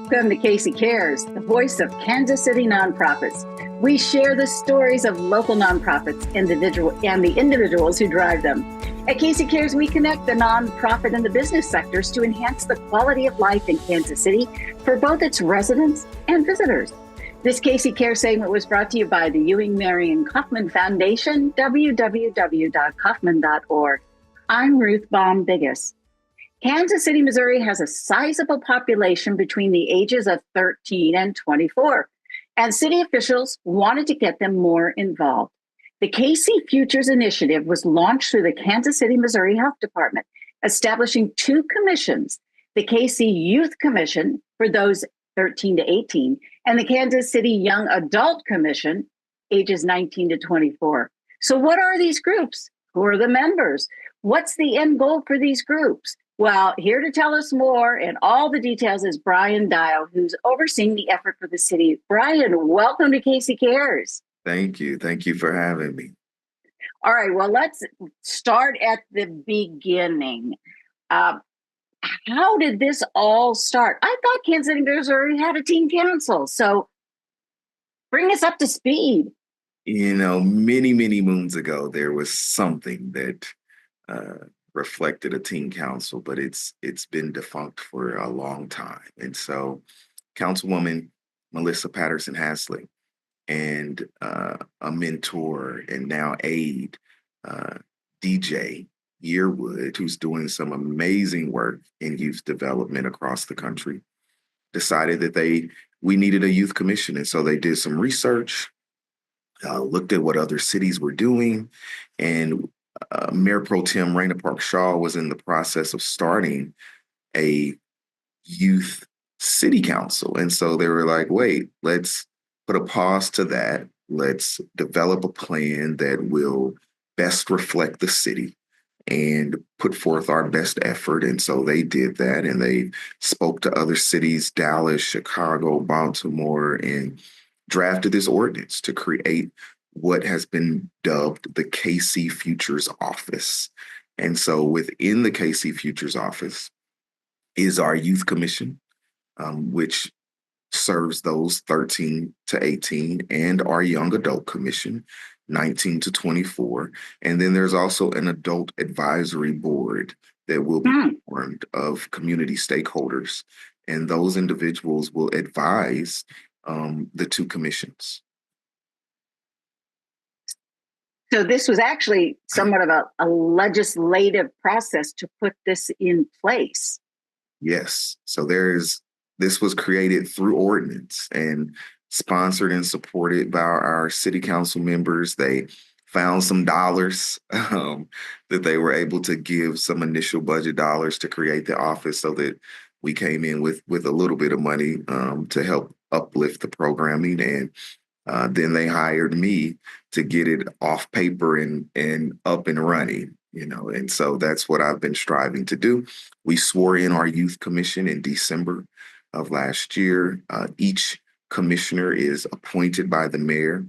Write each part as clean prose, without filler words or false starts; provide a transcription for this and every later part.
Welcome to Casey Cares, the voice of Kansas City nonprofits. We share the stories of local nonprofits and the individuals who drive them. At Casey Cares, we connect the nonprofit and the business sectors to enhance the quality of life in Kansas City for both its residents and visitors. This Casey Cares segment was brought to you by the Ewing Marion Kaufman Foundation, www.kaufman.org. I'm Ruth Baum-Biggis. Kansas City, Missouri has a sizable population between the ages of 13 and 24, and city officials wanted to get them more involved. The KC Futures Initiative was launched through the Kansas City, Missouri Health Department, establishing two commissions, the KC Youth Commission for those 13 to 18, and the Kansas City Young Adult Commission, ages 19 to 24. So what are these groups? Who are the members? What's the end goal for these groups? Well, here to tell us more and all the details is Bryan Dial, who's overseeing the effort for the city. Bryan, welcome to Casey Cares. Thank you. Thank you for having me. All right, well, let's start at the beginning. How did this all start? I thought Kansas City, Missouri had a teen council, so bring us up to speed. You know, many, many moons ago, there was something that reflected a teen council, but it's been defunct for a long time. And so Councilwoman Melissa Patterson Hasley and a mentor and now aide, DJ Yearwood, who's doing some amazing work in youth development across the country, decided that we needed a youth commission. And so they did some research, looked at what other cities were doing, and Mayor Pro Tem Raina Park Shaw was in the process of starting a youth city council. And so they were like, wait, let's put a pause to that. Let's develop a plan that will best reflect the city and put forth our best effort. And so they did that, and they spoke to other cities, Dallas, Chicago, Baltimore, and drafted this ordinance to create what has been dubbed the KC Futures Office. And so within the KC Futures Office is our Youth Commission, which serves those 13 to 18, and our Young Adult Commission, 19 to 24. And then there's also an Adult Advisory Board that will be formed of community stakeholders. And those individuals will advise the two commissions. So this was actually somewhat of a legislative process to put this in place. Yes. So this was created through ordinance and sponsored and supported by our city council members. They found some dollars that they were able to give, some initial budget dollars to create the office, so that we came in with a little bit of money to help uplift the programming. And then they hired me to get it off paper and up and running, and so that's what I've been striving to do. We swore in our youth commission in December of last year. Each commissioner is appointed by the mayor.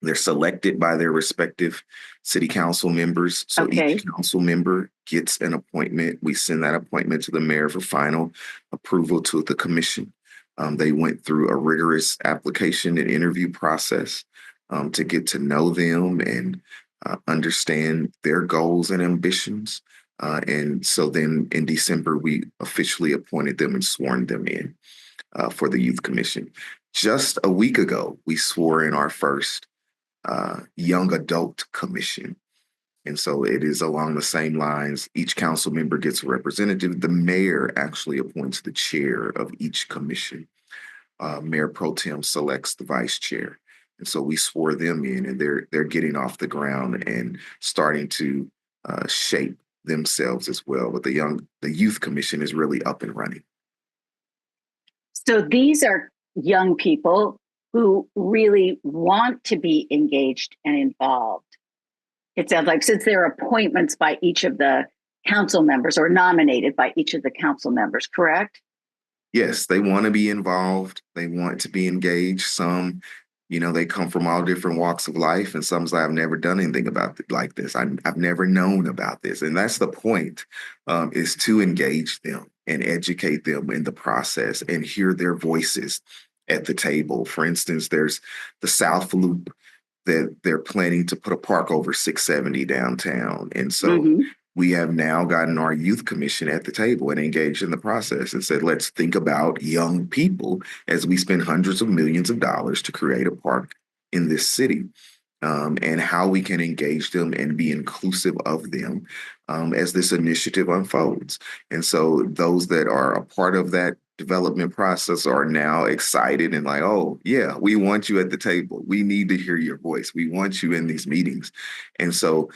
They're selected by their respective city council members. So each council member gets an appointment. We send that appointment to the mayor for final approval to the commission. They went through a rigorous application and interview process to get to know them and understand their goals and ambitions. And so then in December, we officially appointed them and sworn them in for the Youth Commission. Just a week ago, we swore in our first Young Adult Commission. And so it is along the same lines. Each council member gets a representative. The mayor actually appoints the chair of each commission. Mayor Pro Tem selects the vice chair. And so we swore them in, and they're getting off the ground and starting to shape themselves as well. But the Youth Commission is really up and running. So these are young people who really want to be engaged and involved. It sounds like, since there are appointments by each of the council members, or nominated by each of the council members, correct? Yes, they want to be involved. They want to be engaged. Some, they come from all different walks of life, and some say, I've never done anything about it like this. I've never known about this. And that's the point, is to engage them. and educate them in the process and hear their voices at the table. For instance, there's the South Loop that they're planning to put a park over 670 downtown. And so Hmm. we have now gotten our youth commission at the table and engaged in the process and said, let's think about young people as we spend hundreds of millions of dollars to create a park in this city. And how we can engage them and be inclusive of them as this initiative unfolds. And so those that are a part of that development process are now excited and like, oh, yeah, we want you at the table. We need to hear your voice. We want you in these meetings. And so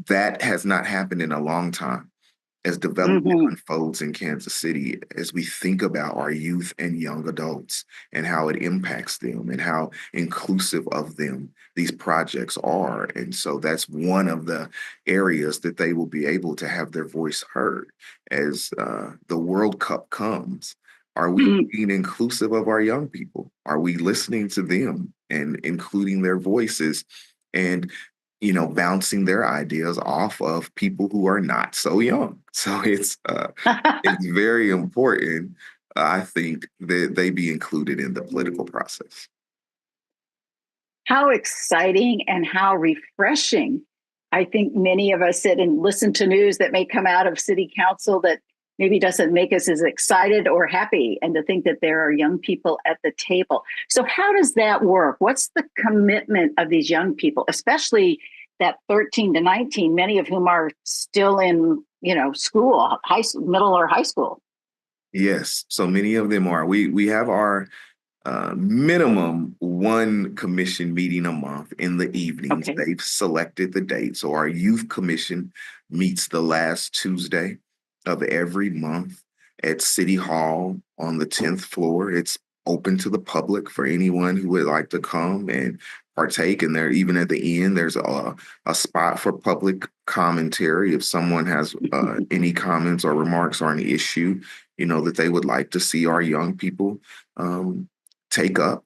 that has not happened in a long time as development Hmm. unfolds in Kansas City, as we think about our youth and young adults and how it impacts them and how inclusive of them these projects are. And so that's one of the areas that they will be able to have their voice heard as the World Cup comes. Are we being inclusive of our young people? Are we listening to them and including their voices? And bouncing their ideas off of people who are not so young. So it's very important, I think, that they be included in the political process. How exciting and how refreshing. I think many of us sit and listen to news that may come out of city council that maybe doesn't make us as excited or happy, and to think that there are young people at the table. So, how does that work? What's the commitment of these young people, especially that 13 to 19, many of whom are still in, school, middle or high school? Yes, so many of them are. We have our minimum one commission meeting a month in the evenings. Okay. They've selected the date. So our youth commission meets the last Tuesday of every month at City Hall on the 10th floor. It's open to the public for anyone who would like to come and partake. And there, even at the end, there's a spot for public commentary. If someone has any comments or remarks or an issue, that they would like to see our young people take up.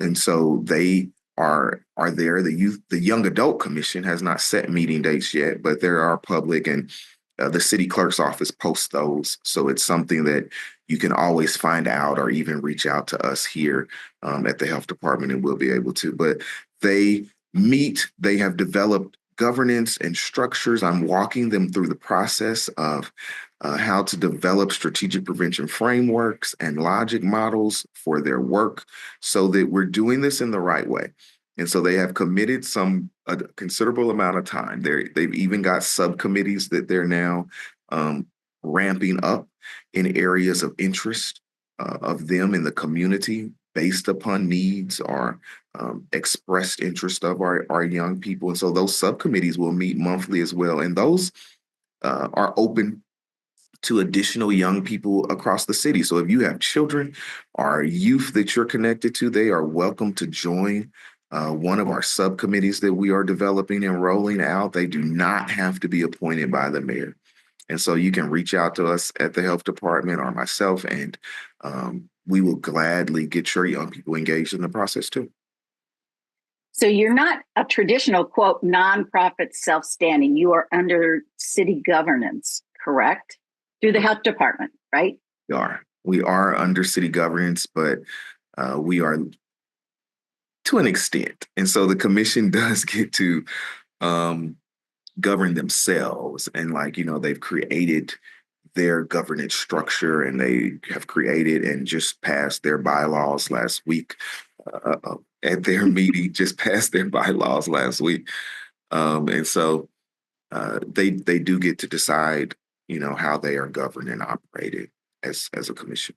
And so they are there. The Young Adult Commission has not set meeting dates yet, but there are public, and the city clerk's office posts those. So it's something that you can always find out or even reach out to us here at the health department and we'll be able to. But they meet, they have developed governance and structures. I'm walking them through the process of how to develop strategic prevention frameworks and logic models for their work so that we're doing this in the right way. And so they have committed a considerable amount of time. They've even got subcommittees that they're now ramping up in areas of interest of them in the community based upon needs or expressed interest of our young people. And so those subcommittees will meet monthly as well. And those are open to additional young people across the city. So if you have children or youth that you're connected to, they are welcome to join one of our subcommittees that we are developing and rolling out. They do not have to be appointed by the mayor. And so you can reach out to us at the health department or myself, and we will gladly get your young people engaged in the process too. So you're not a traditional, quote, nonprofit self-standing. You are under city governance, correct? Through the health department, right? We are under city governance, but we are to an extent. And so the commission does get to govern themselves. And they've created their governance structure and they have created and just passed their bylaws last week at their meeting, just passed their bylaws last week. And so they do get to decide, how they are governed and operated as a commission.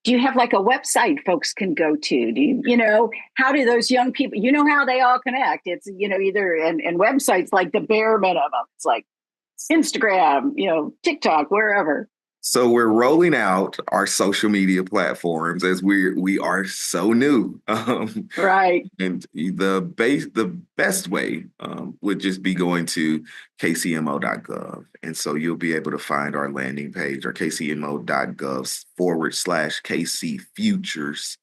Do you have like a website folks can go to? How do those young people, how they all connect? It's, either and websites like the bare minimum. It's like Instagram, TikTok, wherever. So we're rolling out our social media platforms as we are so new. Right. And the best way would just be going to kcmo.gov. And so you'll be able to find our landing page or kcmo.gov/KC Futures.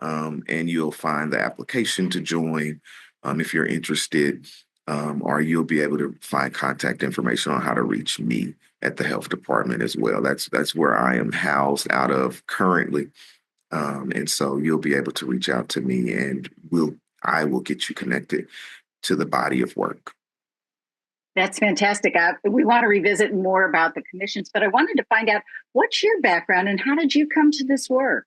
And you'll find the application to join if you're interested, or you'll be able to find contact information on how to reach me at the health department as well. That's where I am housed out of currently. And so you'll be able to reach out to me and I will get you connected to the body of work. That's fantastic. We want to revisit more about the commissions, but I wanted to find out what's your background and how did you come to this work?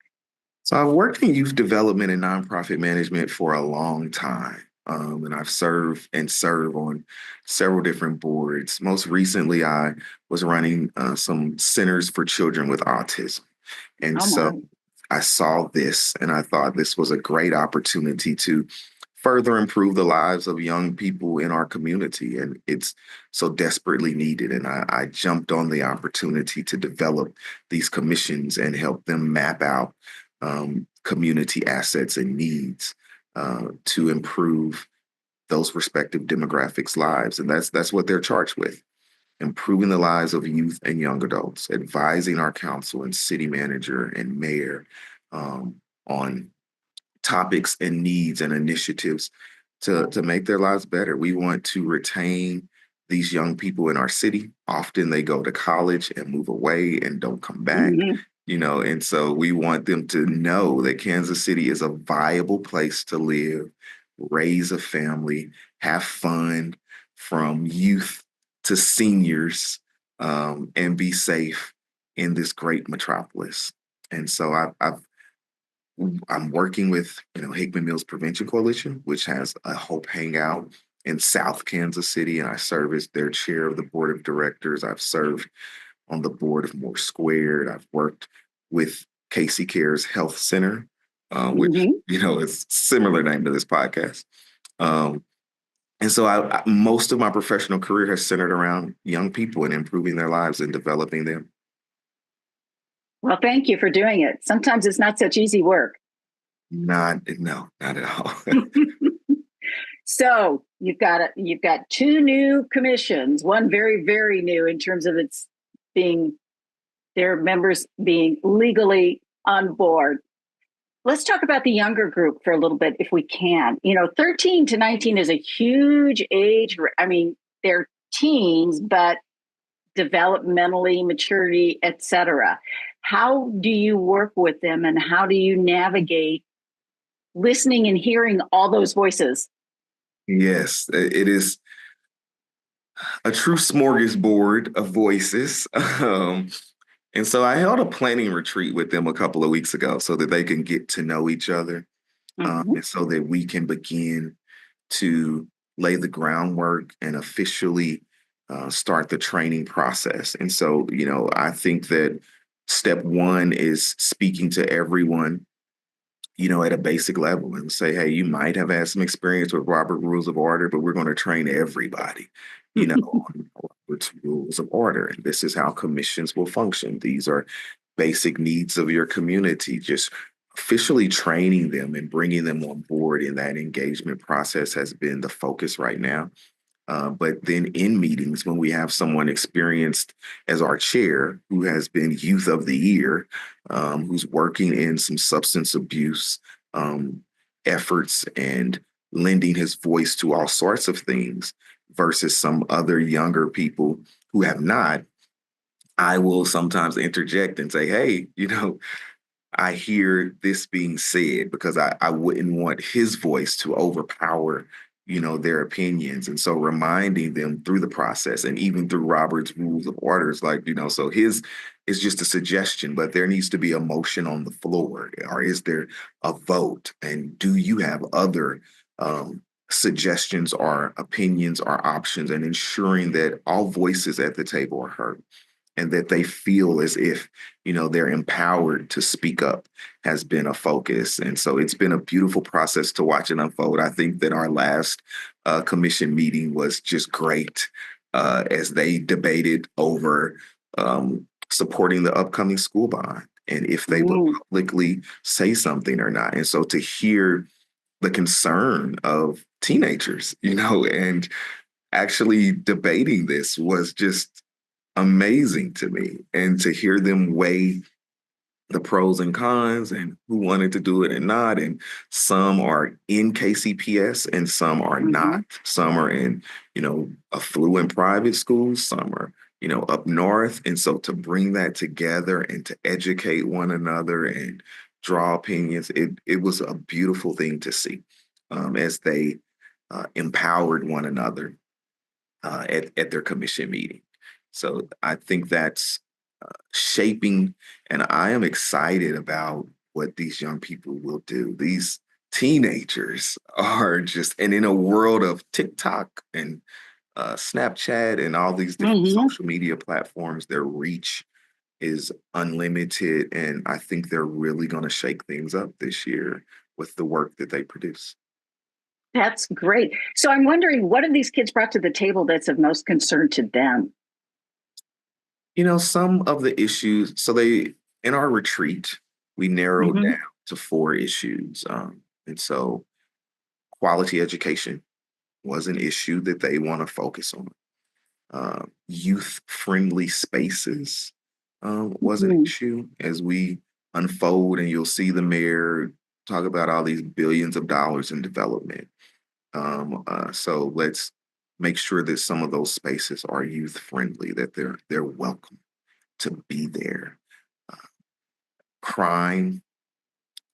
So I've worked in youth development and nonprofit management for a long time. And I've served and serve on several different boards. Most recently, I was running some centers for children with autism. And Oh so my. I saw this and I thought this was a great opportunity to further improve the lives of young people in our community. And it's so desperately needed. And I jumped on the opportunity to develop these commissions and help them map out community assets and needs to improve those respective demographics' lives. And that's what they're charged with: improving the lives of youth and young adults, advising our council and city manager and mayor on topics and needs and initiatives to make their lives better. We want to retain these young people in our city. Often they go to college and move away and don't come back, Mm-hmm. and so we want them to know that Kansas City is a viable place to live, raise a family, have fun from youth to seniors, and be safe in this great metropolis. And so I'm working with Hickman Mills Prevention Coalition, which has a Hope Hangout in South Kansas City, and I serve as their chair of the board of directors. I've served on the board of More Squared. I've worked with Casey Cares Health Center, which Mm-hmm. is similar name to this podcast. Um, and so most of my professional career has centered around young people and improving their lives and developing them. Well, thank you for doing it. Sometimes it's not such easy work. No, not at all. So you've got two new commissions, one very, very new in terms of its being their members being legally on board. Let's talk about the younger group for a little bit, if we can. 13 to 19 is a huge age. I mean, they're teens, but developmentally, maturity, etc. How do you work with them and how do you navigate listening and hearing all those voices? Yes, it is a true smorgasbord of voices. And so I held a planning retreat with them a couple of weeks ago so that they can get to know each other, Mm-hmm. and so that we can begin to lay the groundwork and officially start the training process. And so, I think that step one is speaking to everyone, at a basic level and say, hey, you might have had some experience with Robert Rules of Order, but we're going to train everybody, on Robert's Rules of Order. And this is how commissions will function. These are basic needs of your community. Just officially training them and bringing them on board in that engagement process has been the focus right now. But then in meetings, when we have someone experienced as our chair who has been Youth of the Year, who's working in some substance abuse efforts and lending his voice to all sorts of things versus some other younger people who have not, I will sometimes interject and say, hey, I hear this being said because I wouldn't want his voice to overpower, their opinions. And so reminding them through the process and even through Robert's Rules of Orders, like, so his is just a suggestion, but there needs to be a motion on the floor. Or is there a vote? And do you have other suggestions or opinions or options, and ensuring that all voices at the table are heard and that they feel as if, they're empowered to speak up has been a focus. And so it's been a beautiful process to watch it unfold. I think that our last commission meeting was just great as they debated over supporting the upcoming school bond and if they would Mm. publicly say something or not. And so to hear the concern of teenagers, and actually debating this was just amazing to me. And to hear them weigh the pros and cons and who wanted to do it and not. And some are in KCPS and some are Mm-hmm. not. Some are in, affluent private schools. Some are up north. And so to bring that together and to educate one another and draw opinions, it was a beautiful thing to see as they empowered one another at their commission meeting. So I think that's shaping, and I am excited about what these young people will do. These teenagers are just, and in a world of TikTok and Snapchat and all these different Hmm. social media platforms, their reach is unlimited. And I think they're really going to shake things up this year with the work that they produce. That's great. So I'm wondering, what have these kids brought to the table that's of most concern to them? Some of the issues, in our retreat, we narrowed Hmm. down to four issues. And so quality education was an issue that they want to focus on. Youth friendly spaces was an Hmm. issue as we unfold, and you'll see the mayor talk about all these billions of dollars in development. So let's make sure that some of those spaces are youth friendly, that they're welcome to be there. Uh, Crime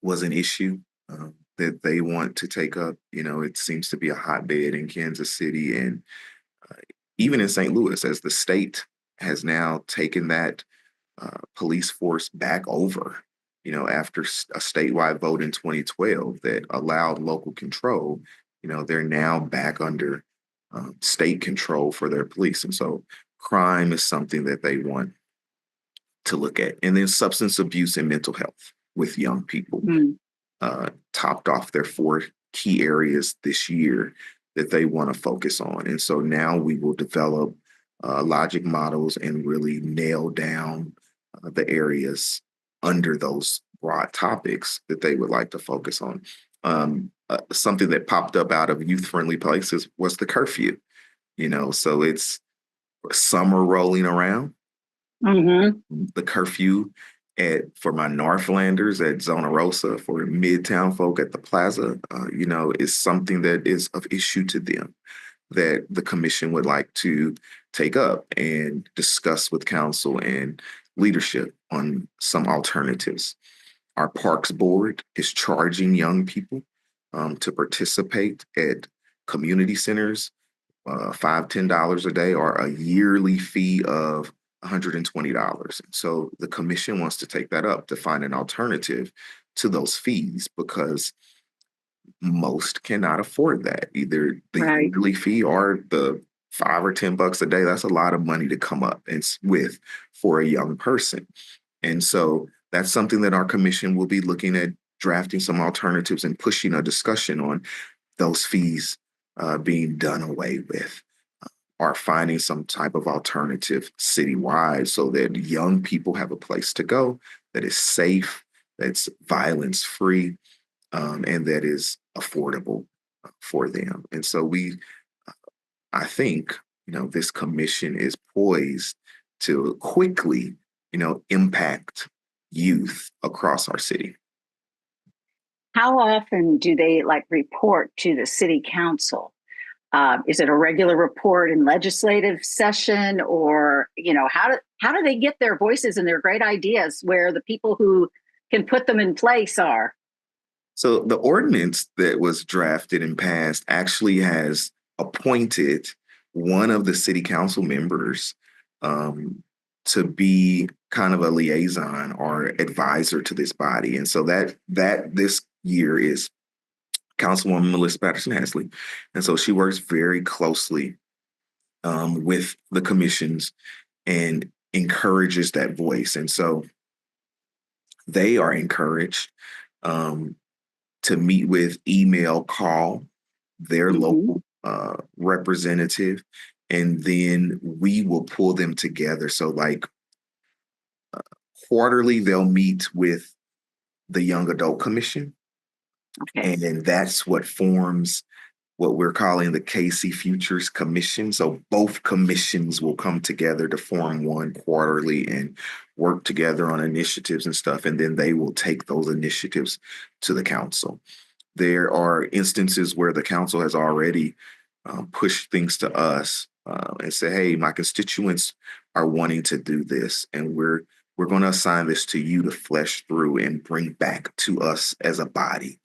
was an issue that they want to take up. It seems to be a hotbed in Kansas City and uh, even in St. Louis, as the state has now taken that police force back over. After a statewide vote in 2012 that allowed local control, they're now back under state control for their police. And so crime is something that they want to look at. And then substance abuse and mental health with young people topped off their four key areas this year that they want to focus on. And so now we will develop logic models and really nail down the areas under those broad topics that they would like to focus on. Something that popped up out of youth friendly places was the curfew. So it's summer rolling around, Hmm. the curfew for my Northlanders at Zona Rosa, for Midtown folk at the Plaza, is something that is of issue to them that the commission would like to take up and discuss with council and leadership on some alternatives. Our Parks Board is charging young people to participate at community centers, $5, $10 a day, or a yearly fee of $120. So the commission wants to take that up to find an alternative to those fees because most cannot afford that, either the Right. yearly fee or the $5 or $10 a day. That's a lot of money to come up with for a young person. And so that's something that our commission will be looking at, drafting some alternatives and pushing a discussion on those fees being done away with, or finding some type of alternative citywide so that young people have a place to go that is safe, that's violence free, and that is affordable for them. And so I think, this commission is poised to quickly, impact youth across our city. How often do they like report to the city council? Is it a regular report in legislative session, or how do they get their voices and their great ideas where the people who can put them in place are? So the ordinance that was drafted and passed actually has appointed one of the city council members um, to be kind of a liaison or advisor to this body. And so that this year is Councilwoman Melissa Patterson Hasley. And so she works very closely with the commissions and encourages that voice. And so they are encouraged um, to meet with, email, call their Hmm. local representative, and then we will pull them together. So, like quarterly, they'll meet with the Young Adult Commission, Okay. and then that's what forms what we're calling the KC Futures Commission. So both commissions will come together to form one quarterly and work together on initiatives and stuff. And then they will take those initiatives to the council. There are instances where the council has already pushed things to us and say, hey, my constituents are wanting to do this, and we're going to assign this to you to flesh through and bring back to us as a body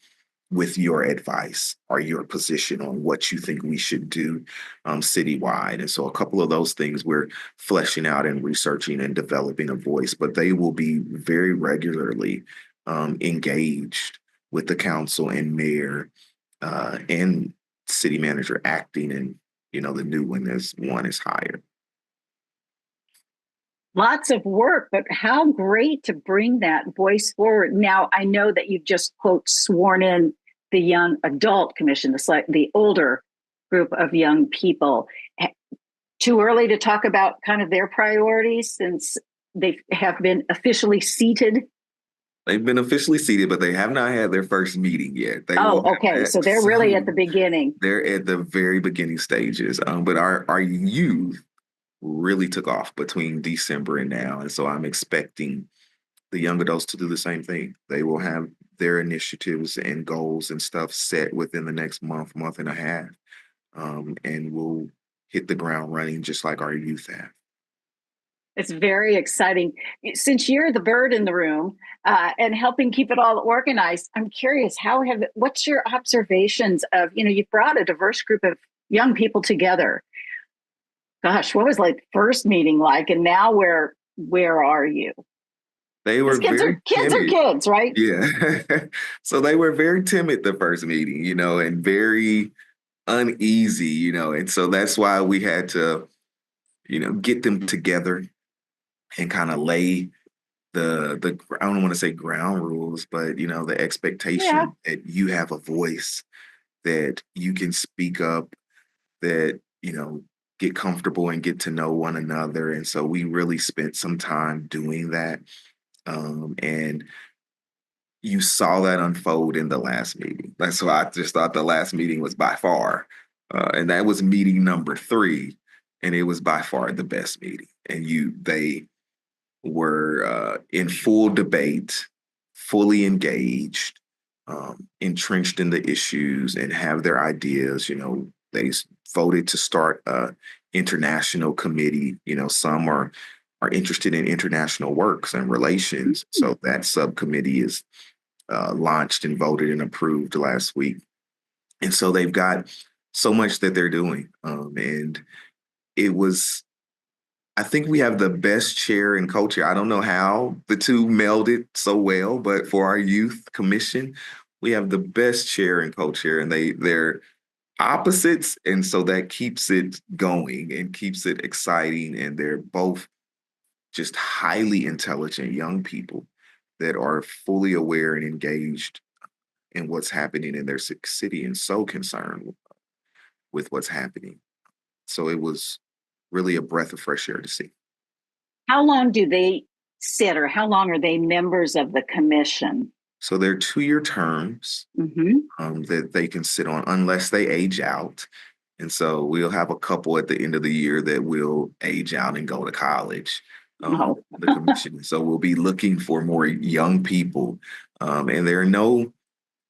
with your advice or your position on what you think we should do citywide. And so a couple of those things we're fleshing out and researching and developing a voice, but they will be very regularly engaged with the council and mayor and city manager acting, and the new one is hired. Lots of work, but how great to bring that voice forward. Now, I know that you've just, quote, sworn in the young adult commission, the older group of young people. Too early to talk about kind of their priorities since they have been officially seated? They've been officially seated, but they have not had their first meeting yet. Okay. So they're really at the beginning. They're at the very beginning stages. But our youth really took off between December and now. And so I'm expecting the young adults to do the same thing. They will have their initiatives and goals and stuff set within the next month and a half. And we'll hit the ground running just like our youth have. It's very exciting. Since you're the bird in the room and helping keep it all organized, I'm curious, what's your observations of, you've brought a diverse group of young people together. Gosh, what was like first meeting like? And now where are you? They were kids are kids, right? Yeah. So they were very timid the first meeting, and very uneasy, and so that's why we had to, get them together and kind of lay the I don't want to say ground rules, but the expectation that you have a voice, that you can speak up, that get comfortable and get to know one another. And so we really spent some time doing that. And you saw that unfold in the last meeting. That's why I just thought the last meeting was by far, and that was meeting number 3, and it was by far the best meeting. And they were in full debate, fully engaged, entrenched in the issues, and have their ideas. They voted to start a international committee. Some are interested in international works and relations. So that subcommittee is launched and voted and approved last week. And so they've got so much that they're doing. And I think we have the best chair and co-chair. I don't know how the two melded so well, but for our youth commission, we have the best chair and co-chair, and they're opposites. And so that keeps it going and keeps it exciting. And they're both just highly intelligent young people that are fully aware and engaged in what's happening in their city and so concerned with what's happening. So it was really a breath of fresh air to see. How long do they sit, or how long are they members of the commission? So they're 2-year terms that they can sit on unless they age out. And so we'll have a couple at the end of the year that will age out and go to college. The commission. So we'll be looking for more young people. And there are no,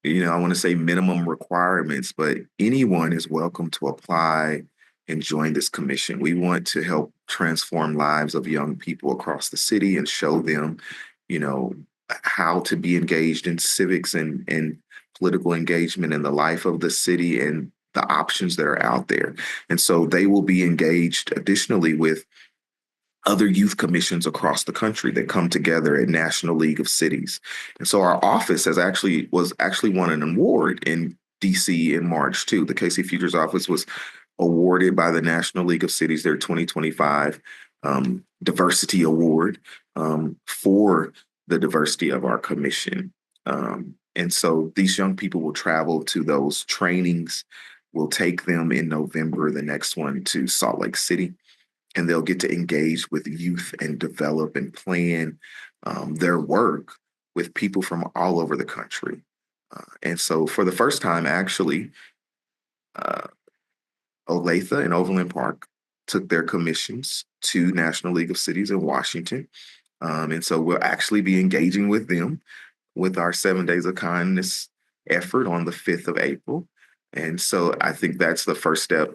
I want to say minimum requirements, but anyone is welcome to apply and join this commission. We want to help transform lives of young people across the city and show them, how to be engaged in civics and political engagement in the life of the city and the options that are out there. And so they will be engaged additionally with other youth commissions across the country that come together at National League of Cities. And so our office was actually won an award in DC in March too. The Casey Futures office was awarded by the National League of Cities their 2025 Diversity Award for the diversity of our commission. And so these young people will travel to those trainings. We'll take them in November, the next one to Salt Lake City, and they'll get to engage with youth and develop and plan their work with people from all over the country. And so for the first time, actually, Olathe and Overland Park took their commissions to National League of Cities in Washington. And so we'll actually be engaging with them with our 7 Days of Kindness effort on the 5th of April. And so I think that's the first step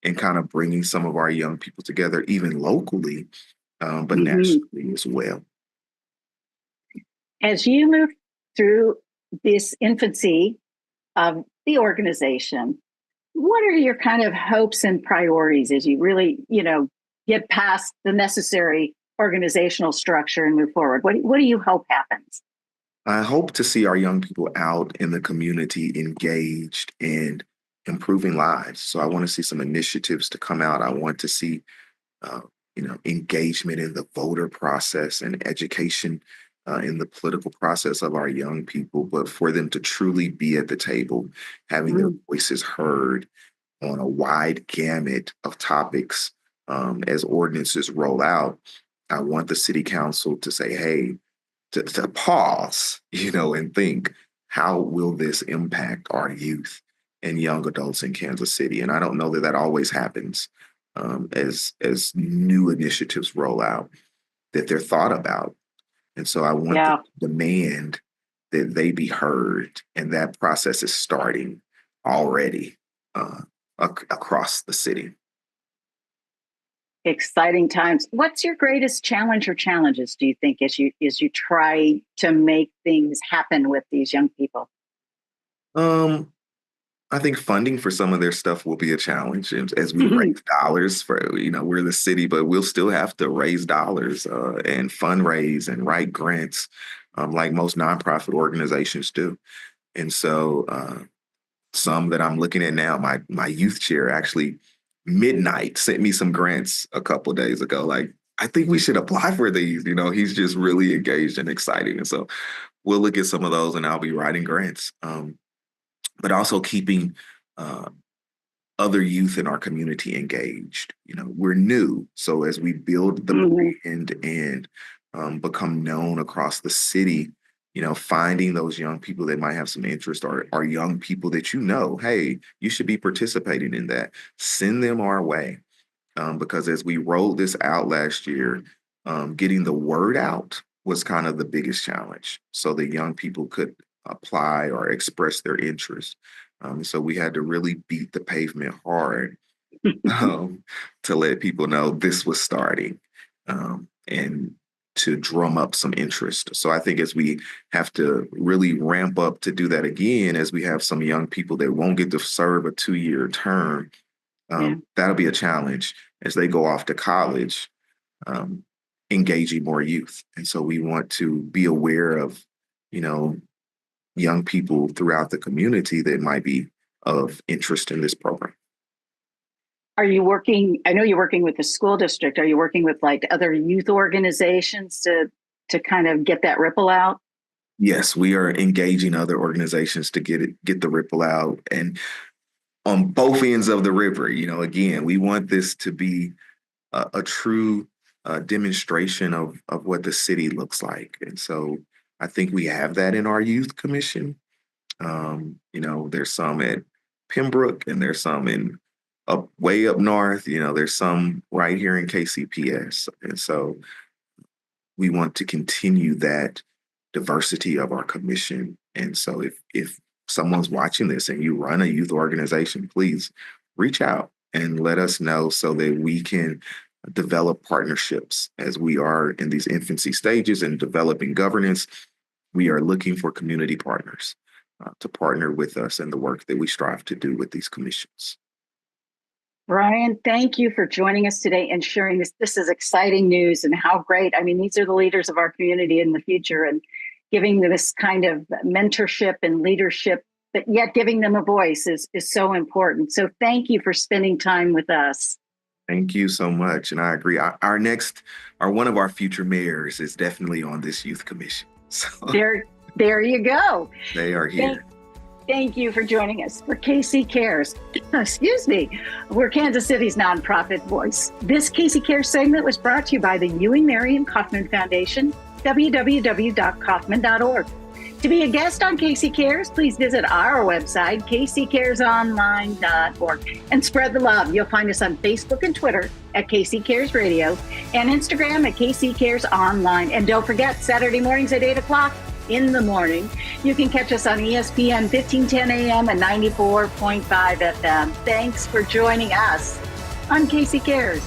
in kind of bringing some of our young people together, even locally, but nationally as well. As you move through this infancy of the organization, what are your kind of hopes and priorities as you really, get past the necessary organizational structure and move forward? What do you hope happens? I hope to see our young people out in the community engaged and improving lives. So I want to see some initiatives to come out. I want to see, engagement in the voter process and education in the political process of our young people, but for them to truly be at the table, having their voices heard on a wide gamut of topics as ordinances roll out. I want the city council to say, hey, to pause, and think, how will this impact our youth and young adults in Kansas City? And I don't know that always happens as new initiatives roll out, that they're thought about. And so I want to demand that they be heard. And that process is starting already across the city. Exciting times. What's your greatest challenge or challenges, do you think, as you try to make things happen with these young people? I think funding for some of their stuff will be a challenge as we raise dollars for, we're the city, but we'll still have to raise dollars and fundraise and write grants like most nonprofit organizations do. And so some that I'm looking at now, my youth chair actually midnight sent me some grants a couple of days ago. Like, I think we should apply for these. He's just really engaged and exciting. And so we'll look at some of those and I'll be writing grants. But also keeping other youth in our community engaged. We're new. So as we build the brand and become known across the city, finding those young people that might have some interest or young people that hey, you should be participating in that. Send them our way. Because as we rolled this out last year, getting the word out was kind of the biggest challenge. So that young people could apply or express their interest. So we had to really beat the pavement hard to let people know this was starting and to drum up some interest. So I think as we have to really ramp up to do that again, as we have some young people that won't get to serve a 2-year term, that'll be a challenge as they go off to college, engaging more youth. And so we want to be aware of, young people throughout the community that might be of interest in this program. Are you working? I know you're working with the school district. Are you working with like other youth organizations to kind of get that ripple out? Yes, we are engaging other organizations to get the ripple out, and on both ends of the river. Again, we want this to be a true demonstration of what the city looks like, and so I think we have that in our youth commission. There's some at Pembroke and there's some way up north. There's some right here in KCPS. And so we want to continue that diversity of our commission. And so if someone's watching this and you run a youth organization, please reach out and let us know so that we can develop partnerships as we are in these infancy stages and developing governance. We are looking for community partners to partner with us in the work that we strive to do with these commissions. Bryan, thank you for joining us today and sharing this. This is exciting news and how great. I mean, these are the leaders of our community in the future, and giving them this kind of mentorship and leadership, but yet giving them a voice is so important. So thank you for spending time with us. Thank you so much. And I agree. One of our future mayors is definitely on this youth commission. So there you go. They are here. Thank you for joining us for KC Cares. Excuse me. We're Kansas City's nonprofit voice. This KC Cares segment was brought to you by the Ewing Marion Kaufman Foundation, www.kaufman.org. To be a guest on KC Cares, please visit our website, kccaresonline.org, and spread the love. You'll find us on Facebook and Twitter at KC Cares Radio and Instagram at KC Cares Online. And don't forget, Saturday mornings at 8 o'clock in the morning, you can catch us on ESPN 1510 AM and 94.5 FM. Thanks for joining us on KC Cares.